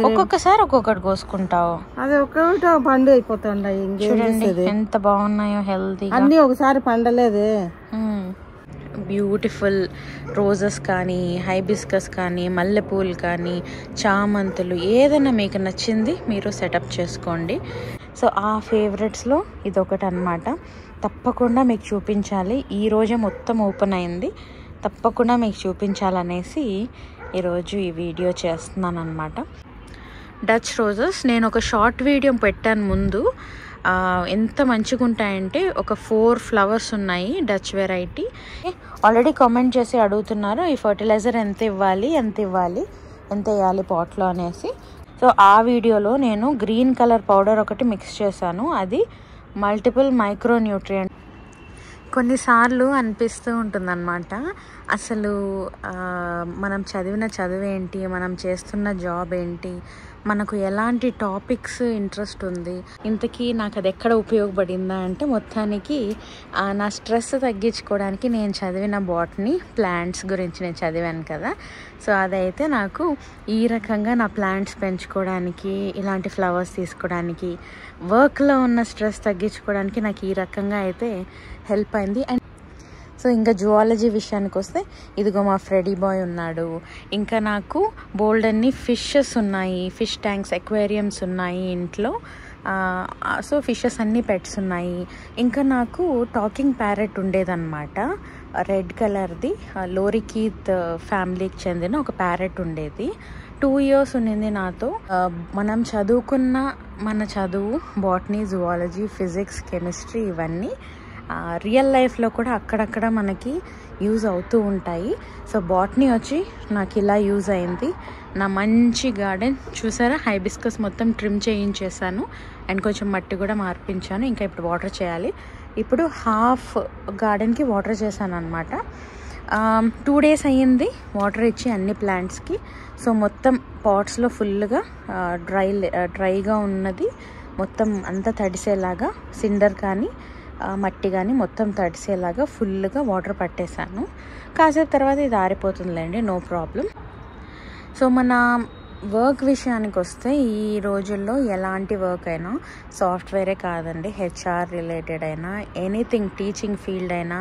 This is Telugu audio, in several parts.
ఒక్కొక్కసారి ఒక్కొక్కటి కోసుకుంటావు. అది ఒక్కొక్కటి పండు అయిపోతుండే. చూడండి ఎంత బాగున్నాయో, హెల్తీ అన్ని ఒకసారి పండలేదే. బ్యూటిఫుల్ రోజెస్ కానీ, హైబిస్కస్ కానీ, మల్లెపూలు కానీ, చామంతులు, ఏదైనా మీకు నచ్చింది మీరు సెటప్ చేసుకోండి. సో ఆ ఫేవరెట్స్లో ఇదొకటి అన్నమాట. తప్పకుండా మీకు చూపించాలి. ఈరోజే మొత్తం ఓపెన్ అయింది, తప్పకుండా మీకు చూపించాలనేసి ఈరోజు ఈ వీడియో చేస్తున్నాను అన్నమాట. డచ్ రోజెస్ నేను ఒక షార్ట్ వీడియో పెట్టాను ముందు. ఎంత మంచిగా ఉంటాయంటే ఒక 4 ఫ్లవర్స్ ఉన్నాయి, డచ్ వెరైటీ. ఆల్రెడీ కామెంట్ చేసి అడుగుతున్నారు ఈ ఫర్టిలైజర్ ఎంత వేయాలి పాట్లో అనేసి. సో ఆ వీడియోలో నేను గ్రీన్ కలర్ పౌడర్ ఒకటి మిక్స్ చేశాను. అది మల్టిపుల్ మైక్రో న్యూట్రియంట్. కొన్నిసార్లు అనిపిస్తూ ఉంటుందన్నమాట, అసలు మనం చదివిన చదువు ఏంటి, మనం చేస్తున్న జాబ్ ఏంటి, మనకు ఎలాంటి టాపిక్స్ ఇంట్రెస్ట్ ఉంది, ఇంతకీ నాకు అది ఎక్కడ ఉపయోగపడిందా అంటే మొత్తానికి నా స్ట్రెస్ తగ్గించుకోవడానికి నేను చదివిన బాటనీ, ప్లాంట్స్ గురించి నేను చదివాను కదా. సో అదైతే నాకు ఈ రకంగా నా ప్లాంట్స్ పెంచుకోవడానికి, ఇలాంటి ఫ్లవర్స్ తీసుకోవడానికి, వర్క్లో ఉన్న స్ట్రెస్ తగ్గించుకోవడానికి నాకు ఈ రకంగా అయితే హెల్ప్ అయింది. అండ్ సో ఇంకా జువాలజీ విషయానికి వస్తే ఇదిగో మా ఫ్రెడీ బాయ్ ఉన్నాడు. ఇంకా నాకు బోల్డ్ అన్ని ఫిషెస్ ఉన్నాయి, ఫిష్ ట్యాంక్స్, ఎక్వేరియంస్ ఉన్నాయి ఇంట్లో. సో ఫిషెస్ అన్నీ పెట్స్ ఉన్నాయి. ఇంకా నాకు టాకింగ్ ప్యారెట్ ఉండేదన్నమాట, రెడ్ కలర్ది. లోరికీత్ ఫ్యామిలీకి చెందిన ఒక ప్యారెట్ ఉండేది. 2 years ఉండింది నాతో. మనం చదువుకున్న మన చదువు బాటనీ, జువాలజీ, ఫిజిక్స్, కెమిస్ట్రీ ఇవన్నీ రియల్ లైఫ్లో కూడా అక్కడక్కడ మనకి యూజ్ అవుతూ ఉంటాయి. సో బాటనీ వచ్చి నాకు ఇలా యూజ్ అయింది. నా మంచి గార్డెన్ చూసారా, హైబిస్కస్ మొత్తం ట్రిమ్ చేయించేసాను అండ్ కొంచెం మట్టి కూడా మార్పించాను. ఇంకా ఇప్పుడు వాటర్ చేయాలి. ఇప్పుడు హాఫ్ గార్డెన్కి వాటర్ చేశాను అనమాట. 2 days అయ్యింది వాటర్ ఇచ్చి అన్ని ప్లాంట్స్కి. సో మొత్తం పాట్స్లో ఫుల్గా డ్రైగా ఉన్నది మొత్తం అంతా తడిసేలాగా, సిండర్ కానీ మట్టి కానీ మొత్తం తడిసేలాగా ఫుల్గా వాటర్ పట్టేశాను. కాసేపు తర్వాత ఇది ఆరిపోతుందిలేండి, నో ప్రాబ్లం. సో మన వర్క్ విషయానికి వస్తే ఈ రోజుల్లో ఎలాంటి వర్క్ అయినా, సాఫ్ట్వేరే కాదండి, హెచ్ఆర్ రిలేటెడ్ అయినా, ఎనీథింగ్, టీచింగ్ ఫీల్డ్ అయినా,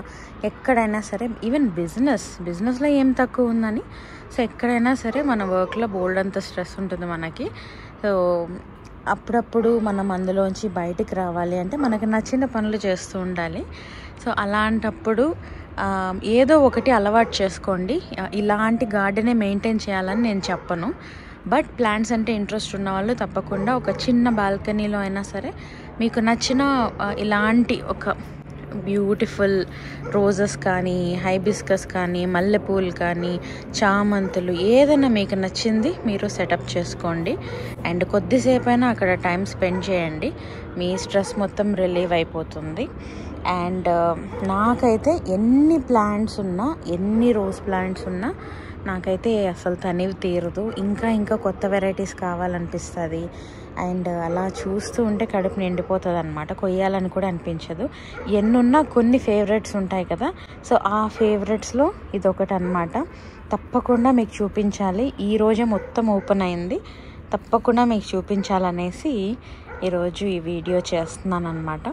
ఎక్కడైనా సరే, ఈవెన్ బిజినెస్లో ఏం తక్కువ ఉందని. సో ఎక్కడైనా సరే మన వర్క్లో బోల్డ్ అంత స్ట్రెస్ ఉంటుంది మనకి. సో అప్పుడప్పుడు మనం అందులోంచి బయటికి రావాలి అంటే మనకు నచ్చిన పనులు చేస్తూ ఉండాలి. సో అలాంటప్పుడు ఏదో ఒకటి అలవాటు చేసుకోండి. ఇలాంటి గార్డెనే మెయింటైన్ చేయాలని నేను చెప్పను, బట్ ప్లాంట్స్ అంటే ఇంట్రెస్ట్ ఉన్న వాళ్ళు తప్పకుండా ఒక చిన్న బాల్కనీలో అయినా సరే మీకు నచ్చిన ఇలాంటి ఒక బ్యూటిఫుల్ రోజెస్ కానీ, హైబిస్కస్ కానీ, మల్లెపూలు కానీ, చామంతులు, ఏదైనా మీకు నచ్చింది మీరు సెటప్ చేసుకోండి. అండ్ కొద్దిసేపైనా అక్కడ టైం స్పెండ్ చేయండి, మీ స్ట్రెస్ మొత్తం రిలీవ్ అయిపోతుంది. అండ్ నాకైతే ఎన్ని ప్లాంట్స్ ఉన్నా, ఎన్ని రోజ్ ప్లాంట్స్ ఉన్నా నాకైతే అసలు తనివి తీరదు. ఇంకా కొత్త వెరైటీస్ కావాలనిపిస్తుంది. అండ్ అలా చూస్తూ ఉంటే కడుపు నిండిపోతుంది అనమాట, కొయ్యాలని కూడా అనిపించదు. ఎన్నున్నా కొన్ని ఫేవరెట్స్ ఉంటాయి కదా. సో ఆ ఫేవరెట్స్లో ఇదొకటి అనమాట. తప్పకుండా మీకు చూపించాలి. ఈరోజే మొత్తం ఓపెన్ అయింది, తప్పకుండా మీకు చూపించాలనేసి ఈరోజు ఈ వీడియో చేస్తున్నాను అనమాట.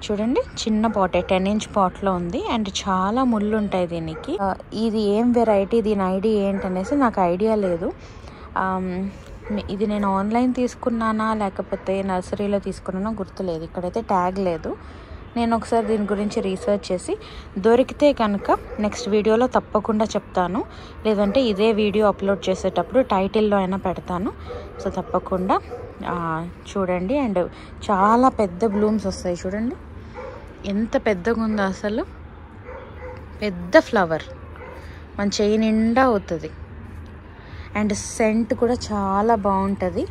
చూడండి, చిన్న పాటే 10 inch పాట్లో ఉంది. అండ్ చాలా ముళ్ళు ఉంటాయి దీనికి. ఇది ఏం వెరైటీ, దీని ఐడి ఏంటనేసి నాకు ఐడియా లేదు. ఇది నేను ఆన్లైన్ తీసుకున్నానా లేకపోతే నర్సరీలో తీసుకున్నానో గుర్తులేదు. ఇక్కడైతే ట్యాగ్ లేదు. నేను ఒకసారి దీని గురించి రీసెర్చ్ చేసి దొరికితే కనుక నెక్స్ట్ వీడియోలో తప్పకుండా చెప్తాను. లేదంటే ఇదే వీడియో అప్లోడ్ చేసేటప్పుడు టైటిల్లో అయినా పెడతాను. సో తప్పకుండా చూడండి. అండ్ చాలా పెద్ద బ్లూమ్స్ వస్తాయి. చూడండి ఎంత పెద్దగా ఉందో, అసలు పెద్ద ఫ్లవర్ మన చేయి నిండా అవుతుంది. అండ్ సెంట్ కూడా చాలా బాగుంటుంది.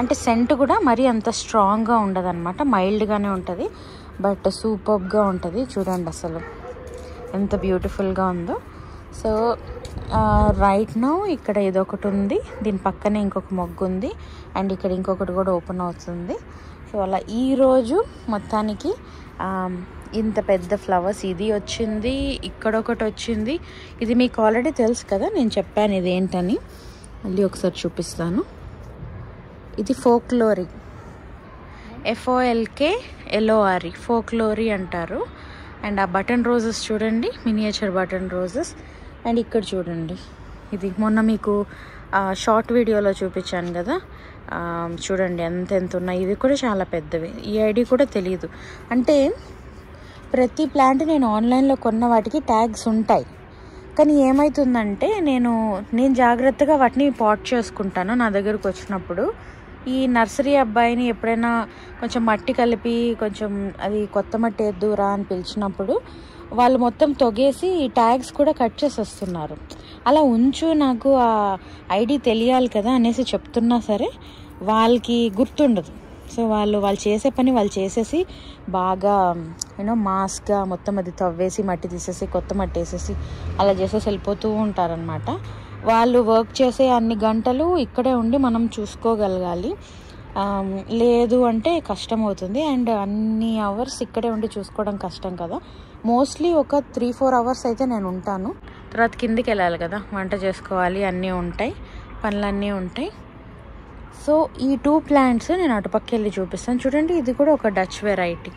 అంటే సెంట్ కూడా మరీ అంత స్ట్రాంగ్గా ఉండదు అనమాట, మైల్డ్గానే ఉంటుంది, బట్ సూపర్గా ఉంటుంది. చూడండి అసలు ఎంత బ్యూటిఫుల్గా ఉందో. సో రైట్ నౌ ఇక్కడ ఇదొకటి ఉంది, దీని పక్కనే ఇంకొక మొగ్గు ఉంది, అండ్ ఇక్కడ ఇంకొకటి కూడా ఓపెన్ అవుతుంది. సో అలా ఈరోజు మొత్తానికి ఇంత పెద్ద ఫ్లవర్స్ ఇది వచ్చింది, ఇక్కడ ఒకటి వచ్చింది. ఇది మీకు ఆల్రెడీ తెలుసు కదా, నేను చెప్పాను ఇదేంటని. మళ్ళీ ఒకసారి చూపిస్తాను. ఇది ఫోక్లోరీ, FOLKLORE, ఫోక్లోరీ అంటారు. అండ్ ఆ బటన్ రోజెస్ చూడండి, మినియేచర్ బటన్ రోజెస్. అండ్ ఇక్కడ చూడండి, ఇది మొన్న మీకు షార్ట్ వీడియోలో చూపించాను కదా, చూడండి ఎంత ఉన్నాయి. ఇవి కూడా చాలా పెద్దవి. ఈ ఐడి కూడా తెలియదు. అంటే ప్రతి ప్లాంట్ నేను ఆన్లైన్లో కొన్న వాటికి ట్యాగ్స్ ఉంటాయి, కానీ ఏమవుతుందంటే నేను జాగ్రత్తగా వాటిని పాట్ చేసుకుంటాను. నా దగ్గరకు వచ్చినప్పుడు ఈ నర్సరీ అబ్బాయిని ఎప్పుడైనా కొంచెం మట్టి కలిపి కొంచెం అది కొత్త మట్టి ఎద్దురా అని పిలిచినప్పుడు వాళ్ళు మొత్తం తొగేసి ఈ ట్యాగ్స్ కూడా కట్ చేసి వస్తున్నారు. అలా ఉంచు, నాకు ఆ ఐడి తెలియాలి కదా అనేసి చెప్తున్నా సరే వాళ్ళకి గుర్తుండదు. సో వాళ్ళు చేసే పని వాళ్ళు చేసేసి బాగా మాస్గా మొత్తం అది తవ్వేసి మట్టి తీసేసి కొత్త మట్టి వేసేసి అలా చేసేసి వెళ్ళిపోతూ ఉంటారనమాట. వాళ్ళు వర్క్ చేసే అన్ని గంటలు ఇక్కడే ఉండి మనం చూసుకోగలగాలి. లేదు అంటే కష్టం అవుతుంది. అండ్ అన్ని అవర్స్ ఇక్కడే ఉండి చూసుకోవడం కష్టం కదా. మోస్ట్లీ ఒక 3-4 అవర్స్ అయితే నేను ఉంటాను. తర్వాత కిందికి వెళ్ళాలి కదా, వంట చేసుకోవాలి, అన్నీ ఉంటాయి, పనులన్నీ ఉంటాయి. సో ఈ 2 ప్లాంట్స్ నేను అటుపక్క వెళ్ళి చూపిస్తాను. చూడండి, ఇది కూడా ఒక డచ్ వెరైటీ,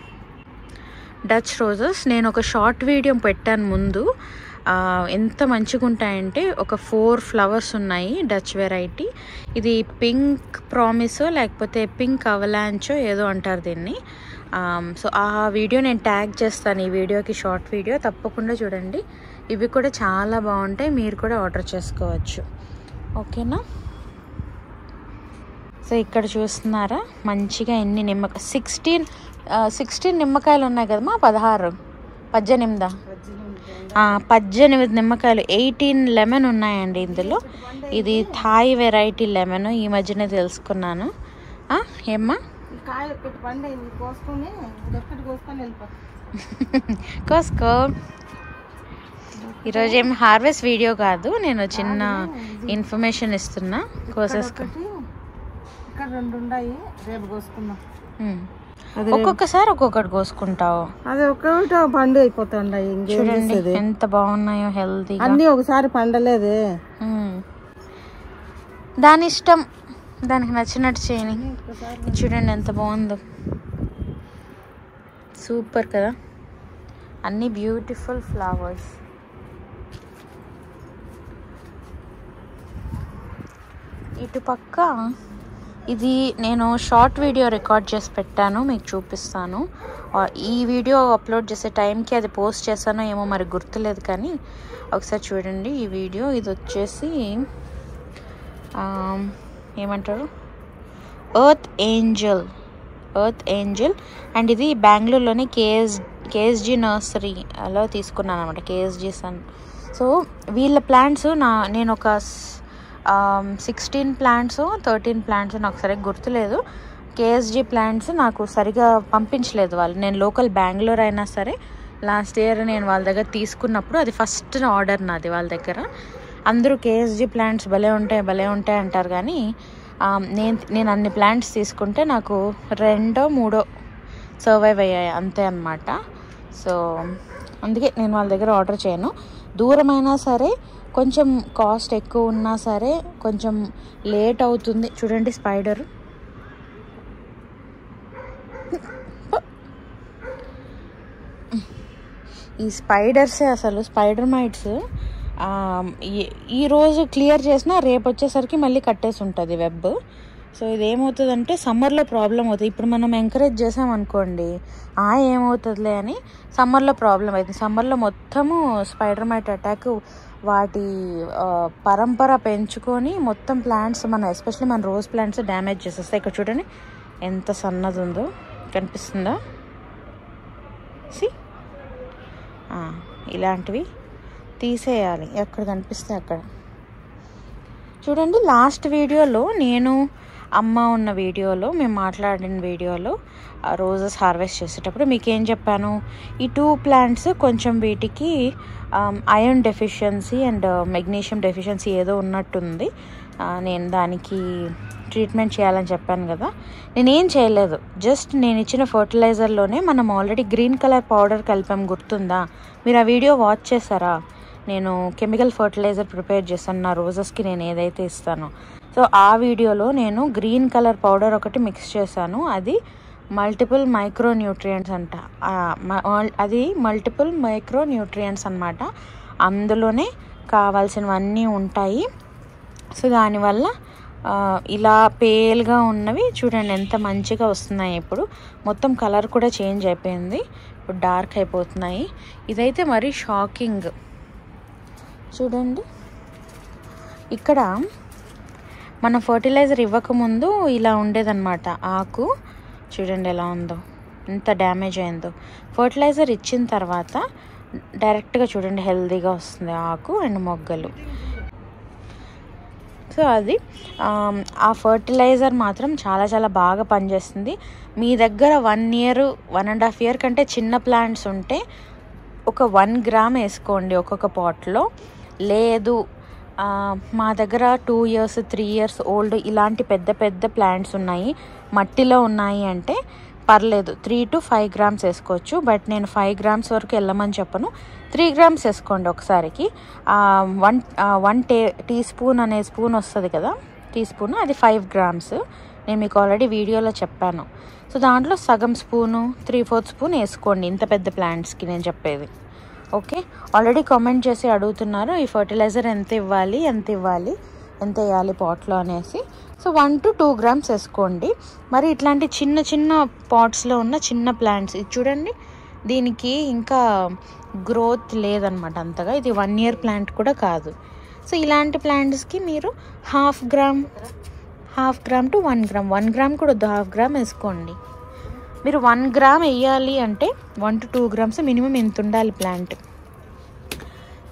డచ్ రోజెస్. నేను ఒక షార్ట్ వీడియో పెట్టాను ముందు. ఎంత మంచిగా ఉంటాయంటే ఒక 4 ఫ్లవర్స్ ఉన్నాయి, డచ్ వెరైటీ. ఇది పింక్ ప్రామిసో లేకపోతే పింక్ అవలాంచో ఏదో అంటారు దీన్ని. సో ఆ వీడియో నేను ట్యాగ్ చేస్తాను ఈ వీడియోకి, షార్ట్ వీడియో. తప్పకుండా చూడండి. ఇవి కూడా చాలా బాగుంటాయి, మీరు కూడా ఆర్డర్ చేసుకోవచ్చు. ఓకేనా? సో ఇక్కడ చూస్తున్నారా మంచిగా ఎన్ని 16 నిమ్మకాయలు ఉన్నాయి కదమ్మా, 18 నిమ్మకాయలు, 18 లెమన్ ఉన్నాయండి ఇందులో. ఇది థాయ్ వెరైటీ లెమన్, ఈ మధ్యనే తెలుసుకున్నాను. ఏమ్మా కోసుకో. ఈరోజు ఏం హార్వెస్ట్ వీడియో కాదు, నేను చిన్న ఇన్ఫర్మేషన్ ఇస్తున్నా. కోసేసుకో. ఒక్కొక్కసారి ఒక్కొక్కటి కోసుకుంటావు. అది ఒక్కొక్కటి పండు అయిపోతాయి. చూడండి ఎంత బాగున్నాయో, హెల్తీ. అన్ని ఒకసారి పండలేదే, దాని ఇష్టం, దానికి నచ్చినట్టు చేయని. చూడండి ఎంత బాగుందో, సూపర్ కదా. అన్ని బ్యూటిఫుల్ ఫ్లవర్స్. ఇటుపక్క ఇది నేను షార్ట్ వీడియో రికార్డ్ చేసి పెట్టాను, మీకు చూపిస్తాను. ఈ వీడియో అప్లోడ్ చేసే టైంకి అది పోస్ట్ చేశానో ఏమో మరి గుర్తులేదు, కానీ ఒకసారి చూడండి ఈ వీడియో. ఇది వచ్చేసి ఏమంటారు, ఎర్త్ ఏంజల్. అండ్ ఇది బెంగళూరులోని కేఎస్జీ నర్సరీలో తీసుకున్నాను అనమాట, కేఎస్జీ సన్. సో వీళ్ళ ప్లాంట్స్ నేను ఒక 16 ప్లాంట్స్ 13 ప్లాంట్స్ నాకు సరిగ్గా గుర్తులేదు. కేఎస్జీ ప్లాంట్స్ నాకు సరిగా పంపించలేదు వాళ్ళు. నేను లోకల్ బెంగళూరు అయినా సరే లాస్ట్ ఇయర్ నేను వాళ్ళ దగ్గర తీసుకున్నప్పుడు అది ఫస్ట్ ఆర్డర్ నాది వాళ్ళ దగ్గర. అందరూ కేఎస్జీ ప్లాంట్స్ భలే ఉంటాయి అంటారు, కానీ నేను అన్ని ప్లాంట్స్ తీసుకుంటే నాకు 2-3 సర్వైవ్ అయ్యాయి అంతే అన్నమాట. సో అందుకే నేను వాళ్ళ దగ్గర ఆర్డర్ చేయను. దూరమైనా సరే, కొంచెం కాస్ట్ ఎక్కువ ఉన్నా సరే, కొంచెం లేట్ అవుతుంది. చూడండి స్పైడర్, ఈ స్పైడర్సే అసలు స్పైడర్ మైట్స్. ఈరోజు క్లియర్ చేసినా రేపు వచ్చేసరికి మళ్ళీ కట్టేసి ఉంటుంది వెబ్. సో ఇది ఏమవుతుందంటే సమ్మర్లో ప్రాబ్లం అవుతుంది. ఇప్పుడు మనం ఎంకరేజ్ చేసామనుకోండి, ఏమవుతుందిలే అని సమ్మర్లో ప్రాబ్లం అవుతుంది. సమ్మర్లో మొత్తము స్పైడర్ మైట్ అటాక్ వాటి పరంపర పెంచుకొని మొత్తం ప్లాంట్స్ ఎస్పెషల్లీ మన రోజ్ ప్లాంట్స్ డ్యామేజ్ చేసేస్తాయి. ఇక్కడ చూడండి ఎంత సన్నది ఉందో, కనిపిస్తుందా? ఇలాంటివి తీసేయాలి ఎక్కడ కనిపిస్తే అక్కడ. చూడండి లాస్ట్ వీడియోలో నేను అమ్మ ఉన్న వీడియోలో మేము మాట్లాడిన వీడియోలో రోజెస్ హార్వెస్ట్ చేసేటప్పుడు మీకేం చెప్పాను, ఈ 2 ప్లాంట్స్ కొంచెం వీటికి iron deficiency and magnesium deficiency ఏదో ఉన్నట్టుంది, నేను దానికి ట్రీట్మెంట్ చేయాలని చెప్పాను కదా. నేనేం చేయలేదు, జస్ట్ నేను ఇచ్చిన ఫర్టిలైజర్లోనే మనం ఆల్రెడీ గ్రీన్ కలర్ పౌడర్ కలిపాం, గుర్తుందా? మీరు ఆ వీడియో వాచ్ చేశారా? నేను కెమికల్ ఫర్టిలైజర్ ప్రిపేర్ చేశాను నా రోజెస్కి, నేను ఏదైతే ఇస్తానో. సో ఆ వీడియోలో నేను గ్రీన్ కలర్ పౌడర్ ఒకటి మిక్స్ చేశాను. అది మల్టిపుల్ మైక్రో న్యూట్రియంట్స్ అంట. అది మల్టిపుల్ మైక్రో న్యూట్రియంట్స్ అన్నమాట. అందులోనే కావాల్సినవన్నీ ఉంటాయి. సో దానివల్ల ఇలా పేల్గా ఉన్నవి చూడండి ఎంత మంచిగా వస్తున్నాయి. ఇప్పుడు మొత్తం కలర్ కూడా చేంజ్ అయిపోయింది, ఇప్పుడు డార్క్ అయిపోతున్నాయి. ఇదైతే మరీ షాకింగ్. చూడండి ఇక్కడ మన ఫర్టిలైజర్ ఇవ్వకముందు ఇలా ఉండేదన్నమాట ఆకు. చూడండి ఎలా ఉందో, ఎంత డ్యామేజ్ అయిందో. ఫర్టిలైజర్ ఇచ్చిన తర్వాత డైరెక్ట్గా చూడండి హెల్తీగా వస్తుంది ఆకు అండ్ మొగ్గలు. సో అది ఆ ఫర్టిలైజర్ మాత్రం చాలా చాలా బాగా పనిచేస్తుంది. మీ దగ్గర 1 year 1.5 year కంటే చిన్న ప్లాంట్స్ ఉంటే ఒక 1 gram వేసుకోండి ఒక్కొక్క పాట్లో. లేదు మా దగ్గర 2 years 3 years ఓల్డ్ ఇలాంటి పెద్ద పెద్ద ప్లాంట్స్ ఉన్నాయి, మట్టిలో ఉన్నాయి అంటే పర్లేదు 3 to 5 grams వేసుకోవచ్చు. బట్ నేను 5 grams వరకు వెళ్ళమని చెప్పను, 3 grams వేసుకోండి ఒకసారికి. 1 teaspoon అనే స్పూన్ వస్తుంది కదా, టీ స్పూన్, అది 5 grams. నేను మీకు ఆల్రెడీ వీడియోలో చెప్పాను. సో దాంట్లో సగం స్పూను 3/4 స్పూన్ వేసుకోండి ఇంత పెద్ద ప్లాంట్స్కి నేను చెప్పేది. ఓకే, ఆల్రెడీ కామెంట్ చేసి అడుగుతున్నారు ఈ ఫర్టిలైజర్ ఎంత వేయాలి పాట్లో అనేసి. సో 1 to 2 grams వేసుకోండి. మరి ఇట్లాంటి చిన్న చిన్న పాట్స్లో ఉన్న చిన్న ప్లాంట్స్ ఇది చూడండి, దీనికి ఇంకా గ్రోత్ లేదనమాట అంతగా. ఇది 1 year ప్లాంట్ కూడా కాదు. సో ఇలాంటి ప్లాంట్స్కి మీరు 1/2 gram to 1 gram, 1 gram కూడా వద్దు, 1/2 gram వేసుకోండి. మీరు 1 gram వేయాలి అంటే 1 to 2 grams మినిమం ఎంత ఉండాలి ప్లాంట్.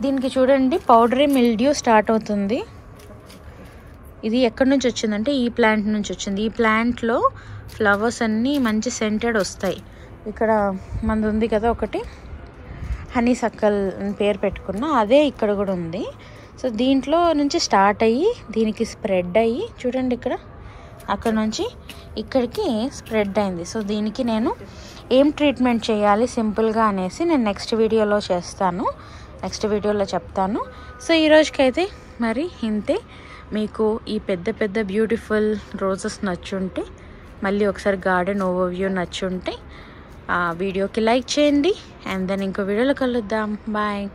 దీనికి చూడండి పౌడరీ మిల్డ్యూ స్టార్ట్ అవుతుంది. ఇది ఎక్కడి నుంచి వచ్చిందంటే ఈ ప్లాంట్ నుంచి వచ్చింది. ఈ ప్లాంట్లో ఫ్లవర్స్ అన్నీ మంచి సెంటెడ్ వస్తాయి. ఇక్కడ మనది ఉంది కదా ఒకటి హనీ సక్కల్ పేరు పెట్టుకున్న, అదే ఇక్కడ కూడా ఉంది. సో దీంట్లో నుంచి స్టార్ట్ అయ్యి దీనికి స్ప్రెడ్ అయ్యి చూడండి ఇక్కడ అక్కడ నుంచి ఇక్కడికి స్ప్రెడ్ అయింది. సో దీనికి నేను ఏం ట్రీట్మెంట్ చేయాలి సింపుల్గా అనేసి నేను నెక్స్ట్ వీడియోలో చెప్తాను. సో ఈరోజుకైతే మరి ఇంతే. మీకు ఈ పెద్ద పెద్ద బ్యూటిఫుల్ రోజెస్ నచ్చుంటే, మళ్ళీ ఒకసారి గార్డెన్ ఓవర్వ్యూ నచ్చుంటే ఆ వీడియోకి లైక్ చేయండి. అండ్ దెన్ ఇంకో వీడియోలో కలుద్దాం. బాయ్.